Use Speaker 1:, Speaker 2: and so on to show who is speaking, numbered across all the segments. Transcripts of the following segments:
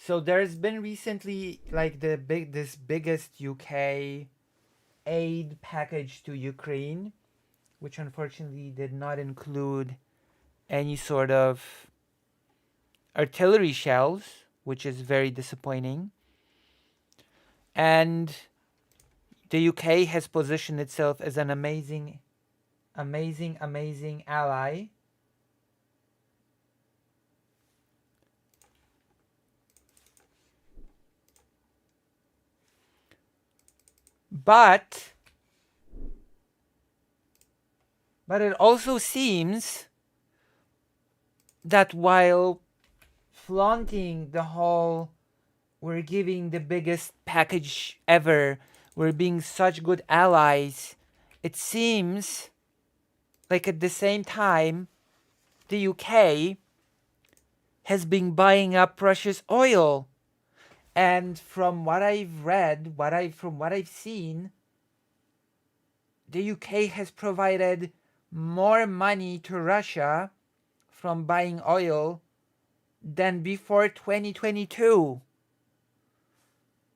Speaker 1: So there's been recently like this biggest UK aid package to Ukraine, which unfortunately did not include any sort of artillery shells, which is very disappointing. And the UK has positioned itself as an amazing, amazing, amazing ally. But it also seems that while flaunting the whole we're giving the biggest package ever, we're being such good allies, it seems like at the same time the UK has been buying up Russia's oil. And from what I've read, from what I've seen, the UK has provided more money to Russia from buying oil than before 2022.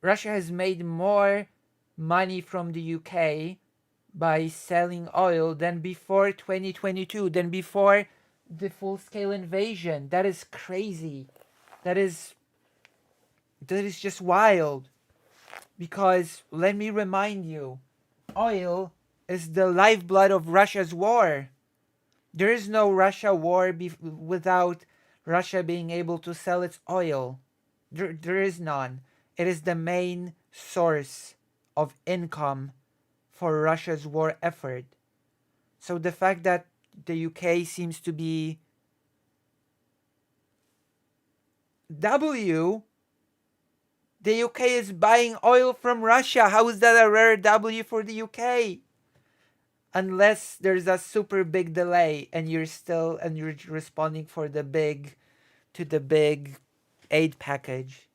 Speaker 1: Russia has made more money from the UK by selling oil than before 2022, than before the full-scale invasion. That is crazy. That is just wild. Because let me remind you, oil is the lifeblood of Russia's war. There is no Russia war without Russia being able to sell its oil. There is none. It is the main source of income for Russia's war effort. So the fact that the UK seems to be the UK is buying oil from Russia. How is that a rare W for the UK? Unless there's a super big delay and you're responding for the big aid package.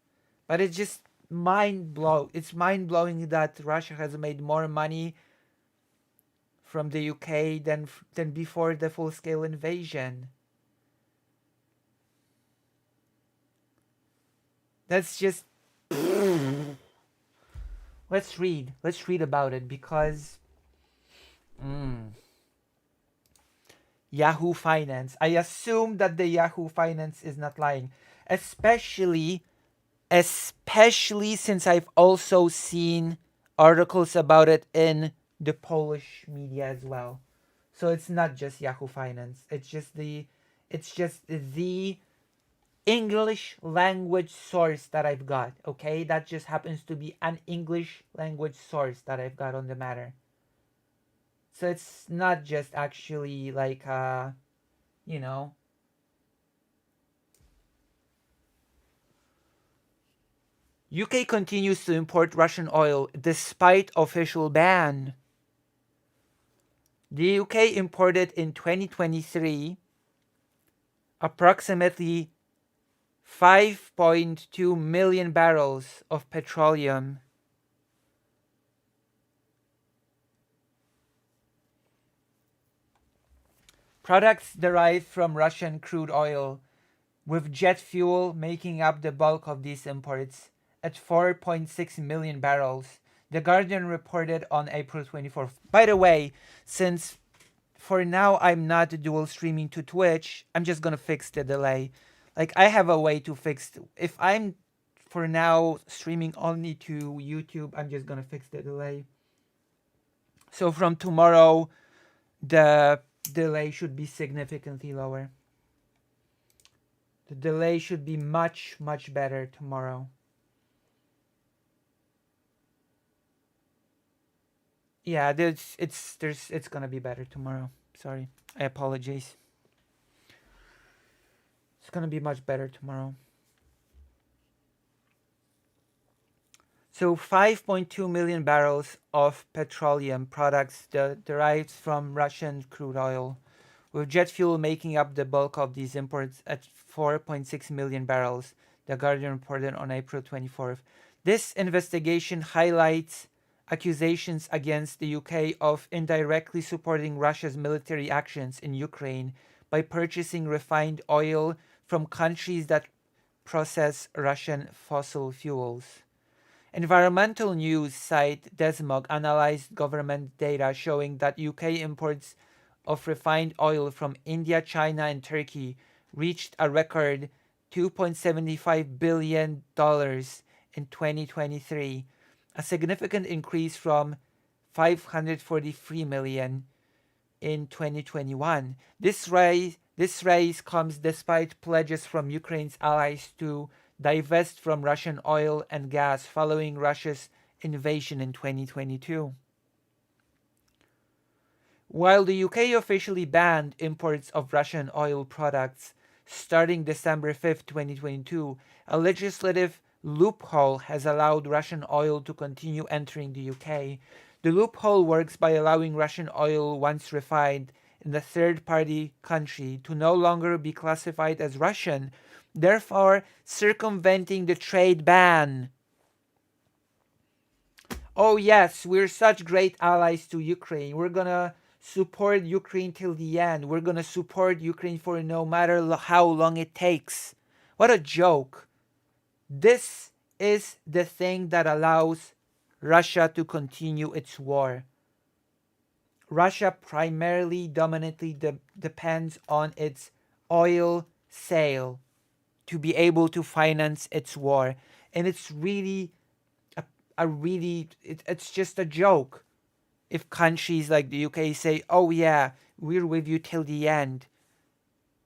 Speaker 1: But it's just it's mind blowing that Russia has made more money from the UK than before the full scale invasion. That's just let's read about it because Yahoo Finance. I assume that the Yahoo Finance is not lying, especially since I've also seen articles about it in the Polish media as well. So it's not just Yahoo Finance. It's just the English language source that I've got. Okay, that just happens to be an English language source that I've got on the matter. So it's not just actually like you know. UK continues to import Russian oil despite official ban. The UK imported in 2023 approximately 5.2 million barrels of petroleum. Products derived from Russian crude oil, with jet fuel making up the bulk of these imports at 4.6 million barrels, The Guardian reported on April 24th. By the way, since for now I'm not dual streaming to Twitch, I'm just gonna fix the delay. Like, I have a way to fix if I'm for now streaming only to YouTube, I'm just gonna fix the delay. So from tomorrow, the delay should be significantly lower. The delay should be much, much better tomorrow. Yeah, it's gonna be better tomorrow. Sorry, I apologize. It's gonna be much better tomorrow. So 5.2 million barrels of petroleum products derived from Russian crude oil, with jet fuel making up the bulk of these imports at 4.6 million barrels, The Guardian reported on April 24th. This investigation highlights accusations against the UK of indirectly supporting Russia's military actions in Ukraine by purchasing refined oil from countries that process Russian fossil fuels. Environmental news site Desmog analyzed government data showing that UK imports of refined oil from India, China, and Turkey reached a record $2.75 billion in 2023, a significant increase from 543 million in 2021. This rise comes despite pledges from Ukraine's allies to divest from Russian oil and gas following Russia's invasion in 2022. While the UK officially banned imports of Russian oil products starting December 5, 2022, a legislative loophole has allowed Russian oil to continue entering the UK. The loophole works by allowing Russian oil, once refined in a third party country, to no longer be classified as Russian, therefore circumventing the trade ban. Oh, yes, we're such great allies to Ukraine. We're gonna support Ukraine till the end. We're gonna support Ukraine for no matter how long it takes. What a joke. This is the thing that allows Russia to continue its war. Russia primarily, dominantly depends on its oil sale to be able to finance its war. And it's really, it's just a joke if countries like the UK say, oh yeah, we're with you till the end.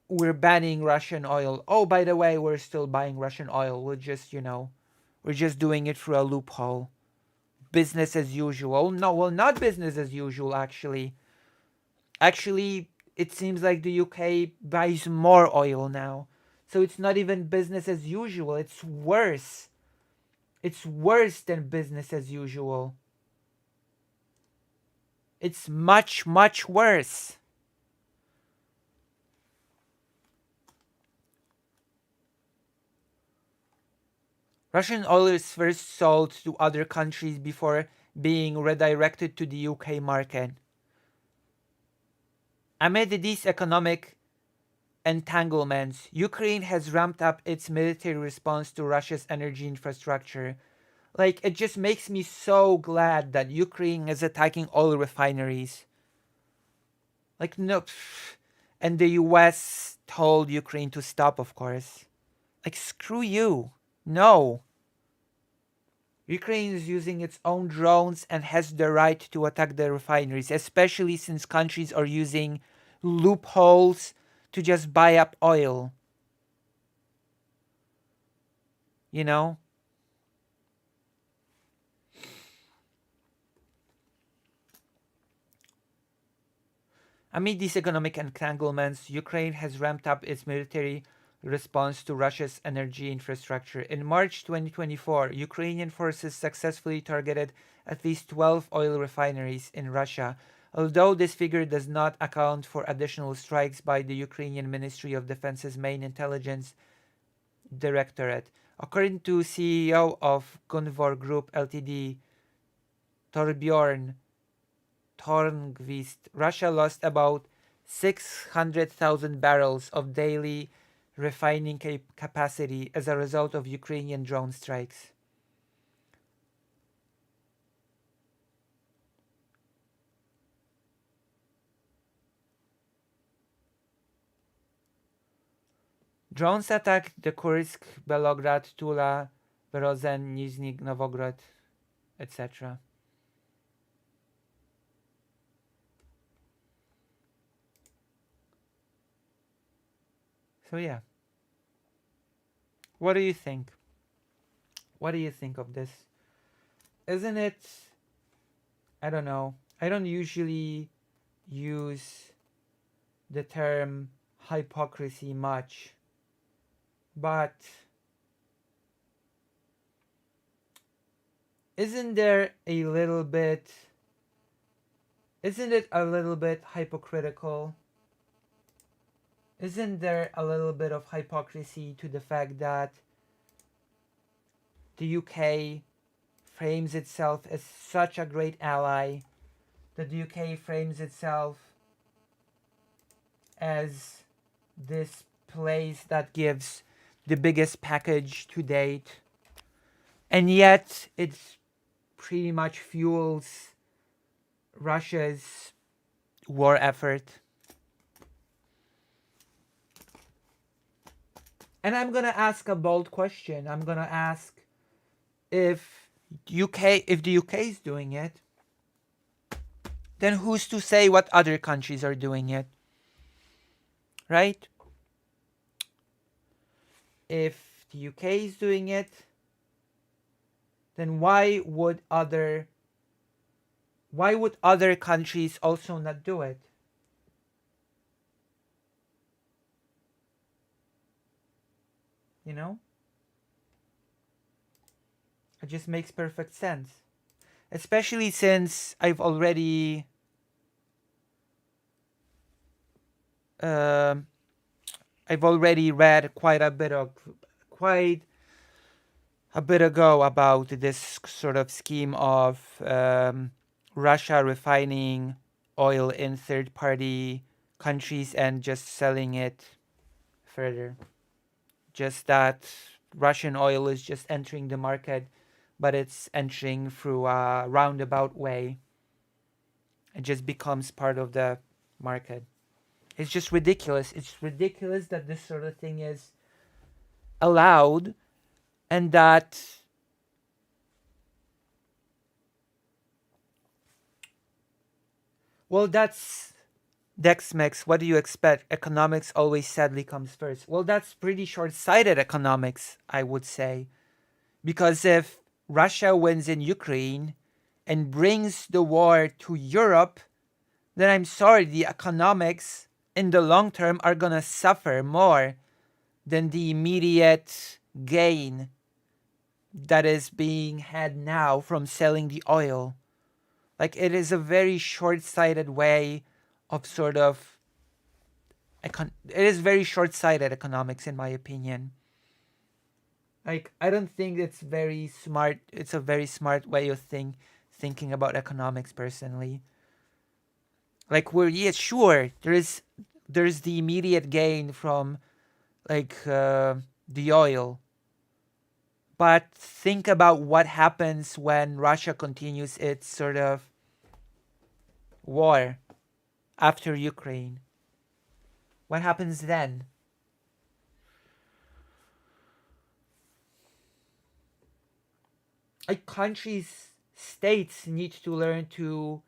Speaker 1: We're banning Russian oil. Oh, by the way, we're still buying Russian oil. We're just, we're just doing it through a loophole. Business as usual. No, well, not business as usual, actually. Actually, it seems like the UK buys more oil now. So it's not even business as usual. It's worse. It's worse than business as usual. It's much, much worse. Russian oil is first sold to other countries before being redirected to the UK market. Amid these economic entanglements, Ukraine has ramped up its military response to Russia's energy infrastructure. Like, it just makes me so glad that Ukraine is attacking oil refineries. Like, no. And the US told Ukraine to stop, of course. Like, screw you. No. Ukraine is using its own drones and has the right to attack the refineries, especially since countries are using loopholes to just buy up oil. You know? Amid these economic entanglements, Ukraine has ramped up its military response to Russia's energy infrastructure. In March 2024, Ukrainian forces successfully targeted at least 12 oil refineries in Russia, although this figure does not account for additional strikes by the Ukrainian Ministry of Defense's main intelligence directorate. According to CEO of Gunvor Group Ltd, Torbjorn Tornqvist, Russia lost about 600,000 barrels of daily refining capacity as a result of Ukrainian drone strikes. Drones attacked the Kursk, Belgorod, Tula, Berezin, Nizhny Novgorod, etc. So yeah. What do you think? What do you think of this? Isn't it, I don't know. I don't usually use the term hypocrisy much, but isn't it a little bit hypocritical? Isn't there a little bit of hypocrisy to the fact that the UK frames itself as such a great ally, that the UK frames itself as this place that gives the biggest package to date, and yet it pretty much fuels Russia's war effort. And I'm gonna ask a bold question. I'm gonna ask if if the UK is doing it, then who's to say what other countries are doing it? Right? If the UK is doing it, then why would other countries also not do it? You know? It just makes perfect sense. Especially since um I've already read quite a bit ago about this sort of scheme of Russia refining oil in third-party countries and just selling it further. Just that Russian oil is just entering the market, but it's entering through a roundabout way. It just becomes part of the market. It's just ridiculous. It's ridiculous that this sort of thing is allowed, and that well, that's Dexmex. What do you expect? Economics always sadly comes first. Well, that's pretty short-sighted economics, I would say, because if Russia wins in Ukraine and brings the war to Europe, then I'm sorry, the economics in the long term are gonna suffer more than the immediate gain that is being had now from selling the oil. Like, it is a very short-sighted way of sort of it is very short-sighted economics, in my opinion. Like, I don't think it's very smart. It's a very smart way of thinking about economics, personally. Like, sure, there's the immediate gain from like the oil, but think about what happens when Russia continues its sort of war after Ukraine. What happens then? Like, states need to learn to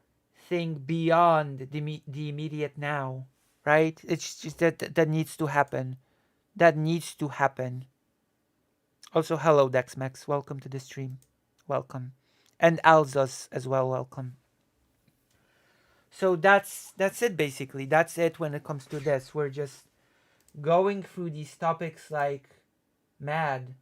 Speaker 1: think beyond the immediate now, right? It's just that needs to happen. That needs to happen. Also, hello Dexmex, welcome to the stream. Welcome. And Alzos as well, welcome. So that's it basically. That's it when it comes to this. We're just going through these topics like mad.